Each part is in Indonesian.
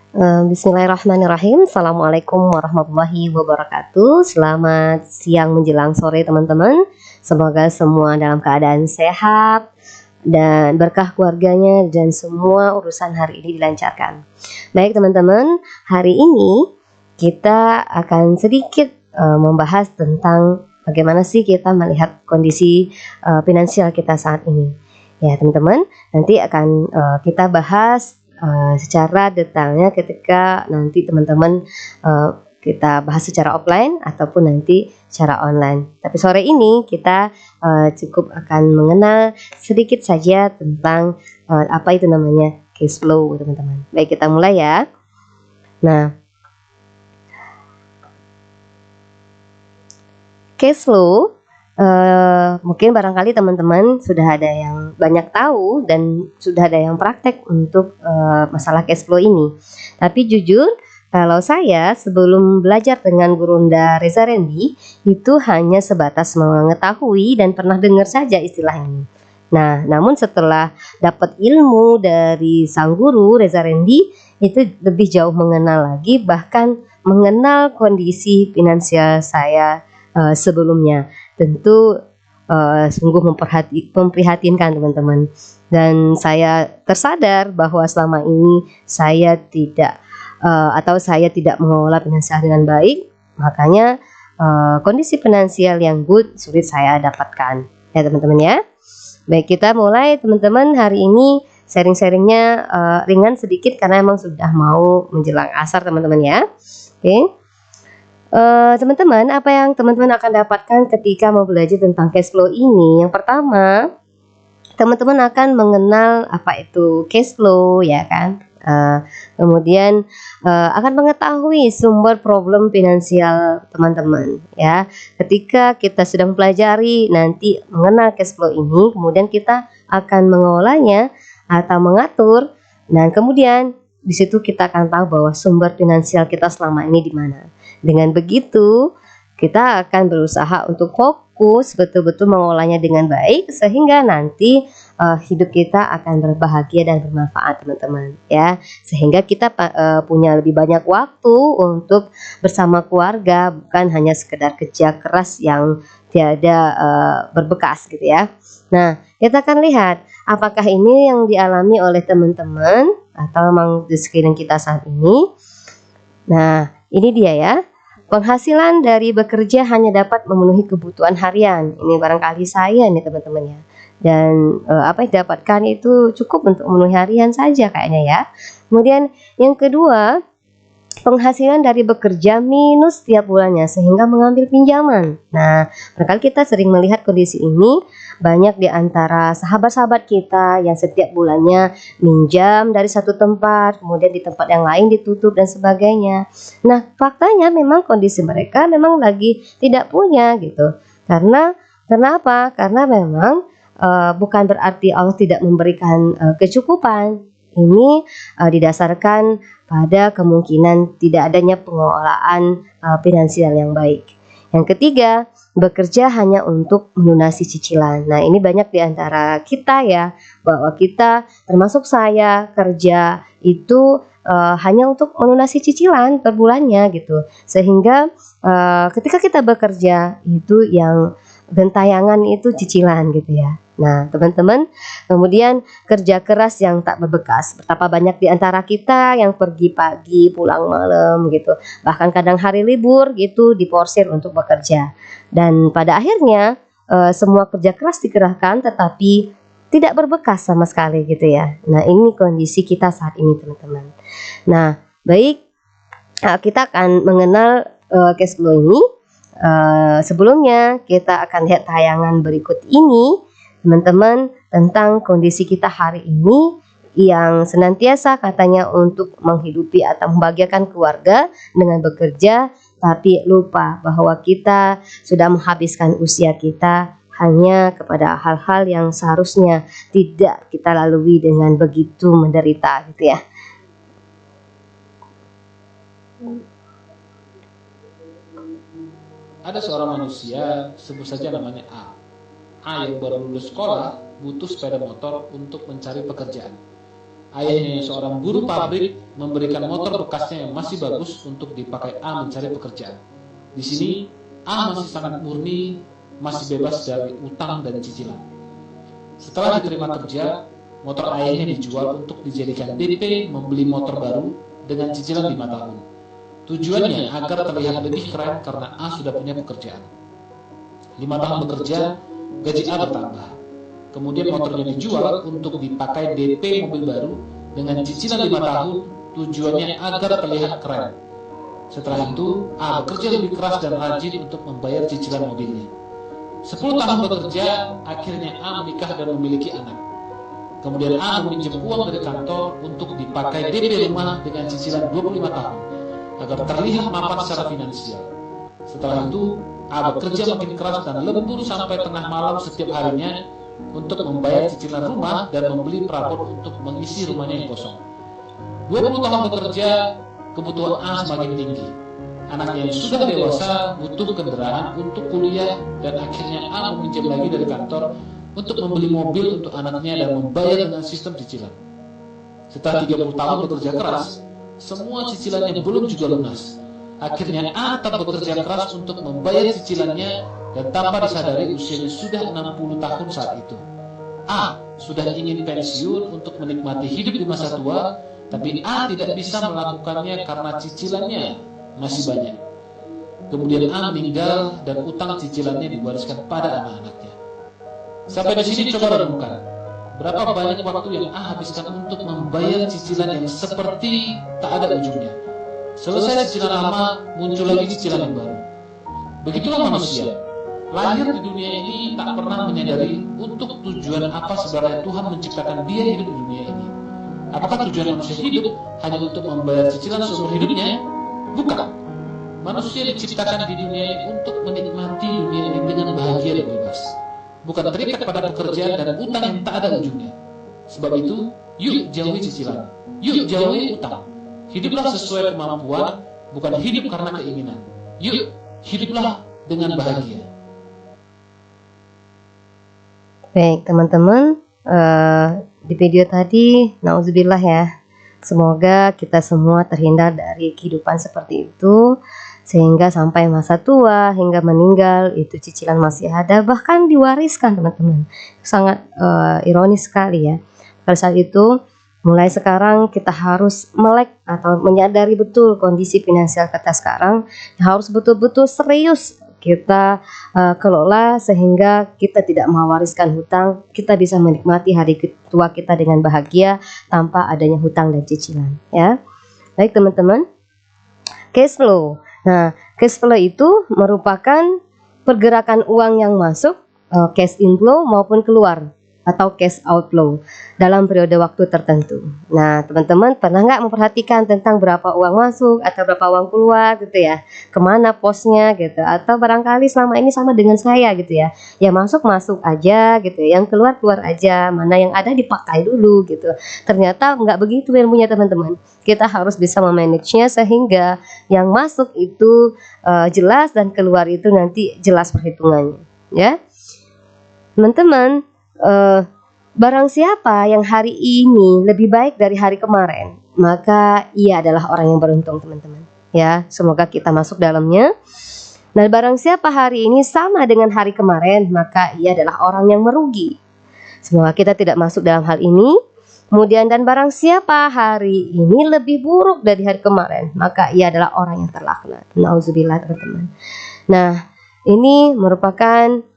Bismillahirrahmanirrahim. Assalamualaikum warahmatullahi wabarakatuh. Selamat siang menjelang sore teman-teman. Semoga semua dalam keadaan sehat dan berkah keluarganya dan semua urusan hari ini dilancarkan. Baik teman-teman, hari ini kita akan sedikit membahas tentang bagaimana sih kita melihat kondisi finansial kita saat ini. Ya teman-teman, nanti akan kita bahas secara detailnya ketika nanti teman-teman kita bahas secara offline ataupun nanti secara online. Tapi sore ini kita cukup akan mengenal sedikit saja tentang apa itu namanya cash flow teman-teman. Baik, kita mulai ya. Nah, cash flow mungkin barangkali teman-teman sudah ada yang banyak tahu dan sudah ada yang praktek untuk masalah cash flow ini. Tapi jujur, kalau saya sebelum belajar dengan Gurunda Reza Randy itu hanya sebatas mengetahui dan pernah dengar saja istilah ini. Nah, namun setelah dapat ilmu dari sang guru Reza Randy itu lebih jauh mengenal lagi, bahkan mengenal kondisi finansial saya sebelumnya. Tentu sungguh memprihatinkan teman-teman, dan saya tersadar bahwa selama ini saya tidak mengelola finansial dengan baik, makanya kondisi finansial yang good sulit saya dapatkan ya teman-teman ya. Baik, kita mulai teman-teman. Hari ini sharing-sharingnya ringan sedikit karena emang sudah mau menjelang asar teman-teman ya. Oke. Teman-teman, apa yang teman-teman akan dapatkan ketika mau belajar tentang cash flow ini? Yang pertama, teman-teman akan mengenal apa itu cash flow ya kan. Kemudian akan mengetahui sumber problem finansial teman-teman ya. Ketika kita sedang mempelajari nanti mengenal cash flow ini, kemudian kita akan mengolahnya atau mengatur, dan kemudian di situ kita akan tahu bahwa sumber finansial kita selama ini di mana. Dengan begitu, kita akan berusaha untuk fokus betul-betul mengolahnya dengan baik sehingga nanti hidup kita akan berbahagia dan bermanfaat teman-teman ya. Sehingga kita punya lebih banyak waktu untuk bersama keluarga, bukan hanya sekedar kerja keras yang tiada berbekas gitu ya. Nah, kita akan lihat apakah ini yang dialami oleh teman-teman atau memang di sekeliling kita saat ini. Nah, ini dia ya. Penghasilan dari bekerja hanya dapat memenuhi kebutuhan harian. Ini barangkali saya nih teman-teman ya. Dan apa yang didapatkan itu cukup untuk memenuhi harian saja kayaknya ya. Kemudian yang kedua, penghasilan dari bekerja minus setiap bulannya sehingga mengambil pinjaman. Nah, barangkali kita sering melihat kondisi ini. Banyak di antara sahabat-sahabat kita yang setiap bulannya minjam dari satu tempat, kemudian di tempat yang lain ditutup dan sebagainya. Nah, faktanya memang kondisi mereka memang lagi tidak punya gitu. Karena kenapa? Karena memang bukan berarti Allah tidak memberikan kecukupan. Ini didasarkan pada kemungkinan tidak adanya pengelolaan finansial yang baik. Yang ketiga, bekerja hanya untuk melunasi cicilan. Nah, ini banyak di antara kita ya, bahwa kita termasuk saya kerja itu hanya untuk melunasi cicilan per bulannya gitu. Sehingga ketika kita bekerja itu yang gentayangan itu cicilan gitu ya. Nah, teman-teman, kemudian kerja keras yang tak berbekas. Betapa banyak di antara kita yang pergi pagi, pulang malam gitu. Bahkan kadang hari libur gitu diporsir untuk bekerja. Dan pada akhirnya semua kerja keras dikerahkan tetapi tidak berbekas sama sekali gitu ya. Nah, ini kondisi kita saat ini teman-teman. Nah, baik, kita akan mengenal cash flow ini. Sebelumnya kita akan lihat tayangan berikut ini teman-teman, tentang kondisi kita hari ini yang senantiasa katanya untuk menghidupi atau membahagiakan keluarga dengan bekerja, tapi lupa bahwa kita sudah menghabiskan usia kita hanya kepada hal-hal yang seharusnya tidak kita lalui dengan begitu menderita gitu ya. Ada seorang manusia, sebut saja namanya A yang baru lulus sekolah butuh sepeda motor untuk mencari pekerjaan. ayahnya yang seorang buruh pabrik memberikan motor bekasnya yang masih bagus untuk dipakai A mencari pekerjaan. Di sini A masih sangat murni, masih bebas dari utang dan cicilan. Setelah diterima kerja, motor ayahnya dijual untuk dijadikan DP membeli motor baru dengan cicilan 5 tahun. Tujuannya agar terlihat lebih keren karena A sudah punya pekerjaan. 5 tahun bekerja, gaji A bertambah. Kemudian motornya dijual untuk dipakai DP mobil baru dengan cicilan 5 tahun, tujuannya agar terlihat keren. Setelah itu, A bekerja lebih keras dan rajin untuk membayar cicilan mobilnya. 10 tahun bekerja, akhirnya A menikah dan memiliki anak. Kemudian A meminjam uang dari kantor untuk dipakai DP rumah dengan cicilan 25 tahun, agar terlihat mapan secara finansial. Setelah itu, A bekerja makin keras dan lembur sampai tengah malam setiap harinya untuk membayar cicilan rumah dan membeli perabot untuk mengisi rumahnya yang kosong. 20 tahun bekerja, kebutuhan A semakin tinggi. Anaknya yang sudah dewasa butuh kendaraan untuk kuliah dan akhirnya A meminjam lagi dari kantor untuk membeli mobil untuk anaknya dan membayar dengan sistem cicilan. Setelah 30 tahun bekerja keras, semua cicilannya belum juga lunas. Akhirnya A tetap bekerja keras untuk membayar cicilannya dan tanpa disadari usianya sudah 60 tahun saat itu. A sudah ingin pensiun untuk menikmati hidup di masa tua, tapi A tidak bisa melakukannya karena cicilannya masih banyak. Kemudian A meninggal dan utang cicilannya diwariskan pada anak-anaknya. Sampai di sini coba renungkan, berapa banyak waktu yang A habiskan untuk membayar cicilan yang seperti tak ada ujungnya. Selesai cicilan lama, muncul lagi cicilan yang baru. Begitulah manusia. Lahir di dunia ini tak pernah menyadari untuk tujuan apa sebenarnya Tuhan menciptakan dia hidup di dunia ini. Apakah tujuan manusia hidup hanya untuk membayar cicilan seumur hidupnya? Bukan. Manusia diciptakan di dunia ini untuk menikmati dunia ini dengan bahagia dan bebas. Bukan terikat pada pekerjaan dan utang yang tak ada ujungnya. Sebab itu, yuk jauhi cicilan. Yuk jauhi utang. Hiduplah sesuai kemampuan, bukan hidup karena keinginan. Yuk, hiduplah dengan bahagia. Baik teman-teman, di video tadi, nauzubillah ya, semoga kita semua terhindar dari kehidupan seperti itu, sehingga sampai masa tua hingga meninggal itu cicilan masih ada, bahkan diwariskan teman-teman. Sangat ironis sekali ya. Pada saat itu, mulai sekarang kita harus melek atau menyadari betul kondisi finansial kita sekarang, harus betul-betul serius kita kelola sehingga kita tidak mewariskan hutang, kita bisa menikmati hari tua kita dengan bahagia tanpa adanya hutang dan cicilan ya. Baik teman-teman, cash flow. Nah, cash flow itu merupakan pergerakan uang yang masuk, cash inflow maupun keluar atau cash outflow dalam periode waktu tertentu. Nah, teman-teman pernah nggak memperhatikan tentang berapa uang masuk atau berapa uang keluar gitu ya? Kemana posnya gitu? Atau barangkali selama ini sama dengan saya gitu ya? Yang masuk aja gitu, yang keluar aja. Mana yang ada dipakai dulu gitu. Ternyata nggak begitu ilmunya teman-teman. Kita harus bisa memanagenya sehingga yang masuk itu jelas dan keluar itu nanti jelas perhitungannya. Ya, teman-teman. Barang siapa yang hari ini lebih baik dari hari kemarin, maka ia adalah orang yang beruntung teman-teman ya, semoga kita masuk dalamnya. Nah, barang siapa hari ini sama dengan hari kemarin, maka ia adalah orang yang merugi. Semoga kita tidak masuk dalam hal ini. Kemudian, dan barang siapa hari ini lebih buruk dari hari kemarin, maka ia adalah orang yang terlaknat. Nauzubillah teman-teman. Nah, ini merupakan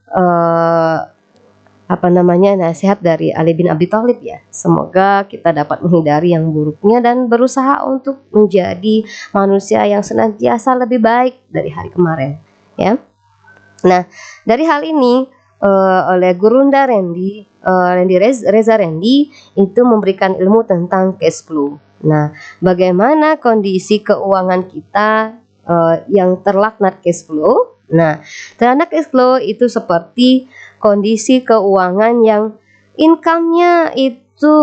nasihat dari Ali bin Abi Thalib ya. Semoga kita dapat menghindari yang buruknya dan berusaha untuk menjadi manusia yang senantiasa lebih baik dari hari kemarin ya. Nah, dari hal ini oleh Gurunda Reza Randy itu memberikan ilmu tentang cash flow. Nah, bagaimana kondisi keuangan kita yang terlaknat cash flow? Nah, terlaknat cash flow itu seperti kondisi keuangan yang income-nya itu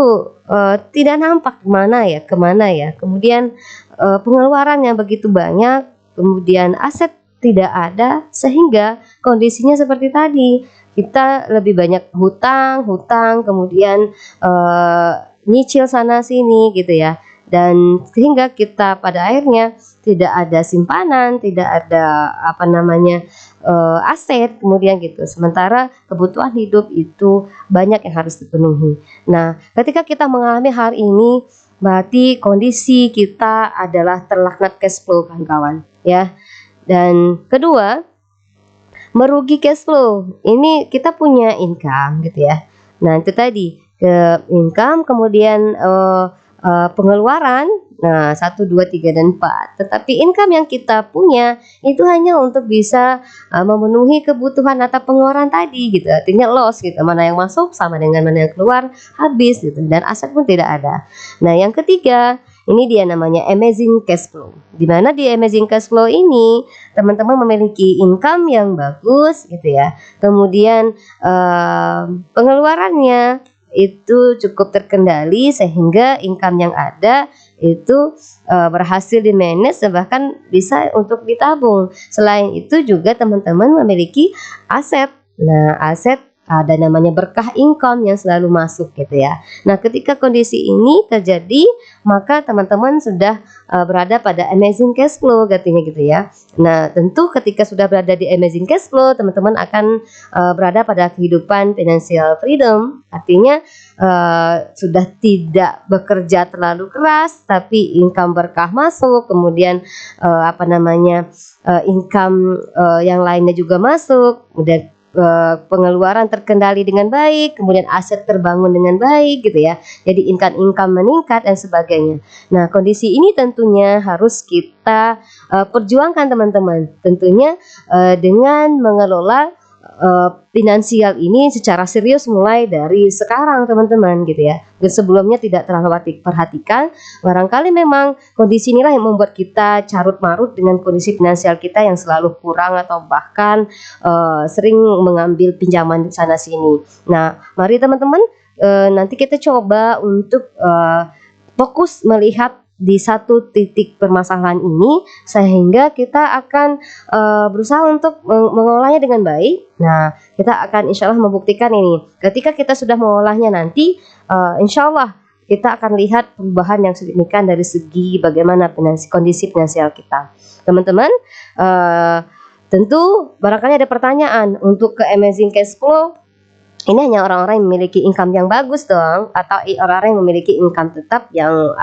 tidak nampak kemana ya. Kemudian pengeluaran yang begitu banyak, kemudian aset tidak ada, sehingga kondisinya seperti tadi. Kita lebih banyak hutang, kemudian nyicil sana sini gitu ya. Dan sehingga kita pada akhirnya tidak ada simpanan, tidak ada aset kemudian gitu. Sementara kebutuhan hidup itu banyak yang harus dipenuhi. Nah, ketika kita mengalami hal ini, berarti kondisi kita adalah terlaknat cash flow kawan-kawan ya. Dan kedua, merugi cash flow. Ini kita punya income gitu ya. Nah, itu tadi income kemudian pengeluaran. Nah, 1, 2, 3 dan 4. Tetapi income yang kita punya itu hanya untuk bisa memenuhi kebutuhan atau pengeluaran tadi gitu. Artinya loss gitu. Mana yang masuk sama dengan mana yang keluar, habis gitu. Dan aset pun tidak ada. Nah, yang ketiga, ini dia namanya amazing cash flow. Di mana di amazing cash flow ini teman-teman memiliki income yang bagus gitu ya. Kemudian pengeluarannya itu cukup terkendali sehingga income yang ada itu berhasil di manage dan bahkan bisa untuk ditabung. Selain itu juga teman-teman memiliki aset. Nah, aset ada namanya berkah income yang selalu masuk gitu ya. Nah, ketika kondisi ini terjadi, maka teman-teman sudah berada pada amazing cash flow katanya gitu ya. Nah, tentu ketika sudah berada di amazing cash flow, teman-teman akan berada pada kehidupan financial freedom. Artinya sudah tidak bekerja terlalu keras, tapi income berkah masuk, kemudian income yang lainnya juga masuk, kemudian pengeluaran terkendali dengan baik, kemudian aset terbangun dengan baik gitu ya. Jadi income meningkat dan sebagainya. Nah, kondisi ini tentunya harus kita perjuangkan teman-teman. Tentunya dengan mengelola finansial ini secara serius mulai dari sekarang teman-teman gitu ya. Dan sebelumnya tidak terlalu perhatikan, barangkali memang kondisi inilah yang membuat kita carut marut dengan kondisi finansial kita yang selalu kurang atau bahkan sering mengambil pinjaman di sana sini. Nah, mari teman-teman nanti kita coba untuk fokus melihat di satu titik permasalahan ini sehingga kita akan berusaha untuk mengolahnya dengan baik. Nah, kita akan insya Allah membuktikan ini. Ketika kita sudah mengolahnya nanti, insya Allah kita akan lihat perubahan yang signifikan dari segi bagaimana kondisi finansial kita. Teman-teman, tentu barangkali ada pertanyaan untuk ke amazing cash flow. Ini hanya orang-orang yang memiliki income yang bagus dong, atau orang-orang yang memiliki income tetap yang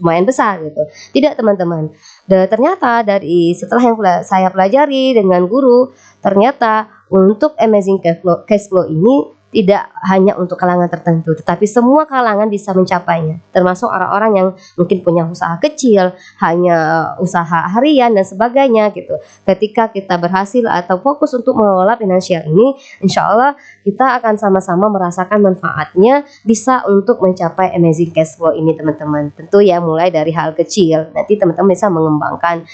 lumayan besar gitu. Tidak teman-teman. Ternyata setelah yang saya pelajari dengan guru, ternyata untuk amazing cash flow ini tidak hanya untuk kalangan tertentu, tetapi semua kalangan bisa mencapainya, termasuk orang-orang yang mungkin punya usaha kecil, hanya usaha harian dan sebagainya gitu. Ketika kita berhasil atau fokus untuk mengelola finansial ini, insya Allah kita akan sama-sama merasakan manfaatnya, bisa untuk mencapai amazing cash flow ini teman-teman. Tentu ya mulai dari hal kecil, nanti teman-teman bisa mengembangkan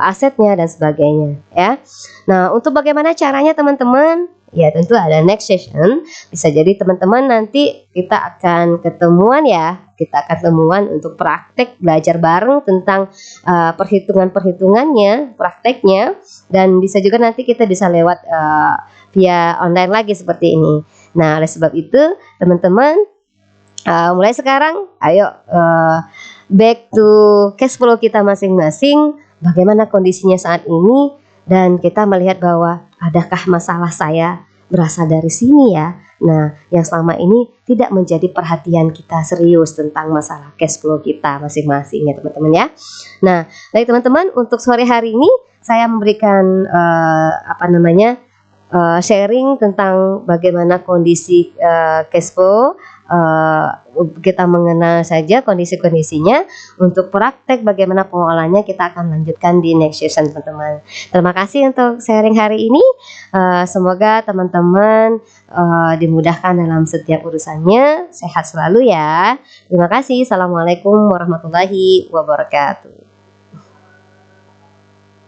asetnya dan sebagainya ya. Nah, untuk bagaimana caranya teman-teman? Ya, tentu ada next session. Bisa jadi teman-teman nanti kita akan ketemuan ya. Kita akan ketemuan untuk praktek belajar bareng tentang perhitungan-perhitungannya, prakteknya. Dan bisa juga nanti kita bisa lewat via online lagi seperti ini. Nah, oleh sebab itu teman-teman mulai sekarang ayo back to cash flow kita masing-masing. Bagaimana kondisinya saat ini? Dan kita melihat bahwa adakah masalah saya berasal dari sini ya. Nah, yang selama ini tidak menjadi perhatian kita serius tentang masalah cash flow kita masing-masing ya teman-teman ya. Nah, baik teman-teman, untuk sore hari ini saya memberikan sharing tentang bagaimana kondisi cash flow. Kita mengenal saja kondisi-kondisinya. Untuk praktek bagaimana pengolahannya kita akan lanjutkan di next session teman-teman. Terima kasih untuk sharing hari ini. Semoga teman-teman dimudahkan dalam setiap urusannya. Sehat selalu ya. Terima kasih. Assalamualaikum warahmatullahi wabarakatuh.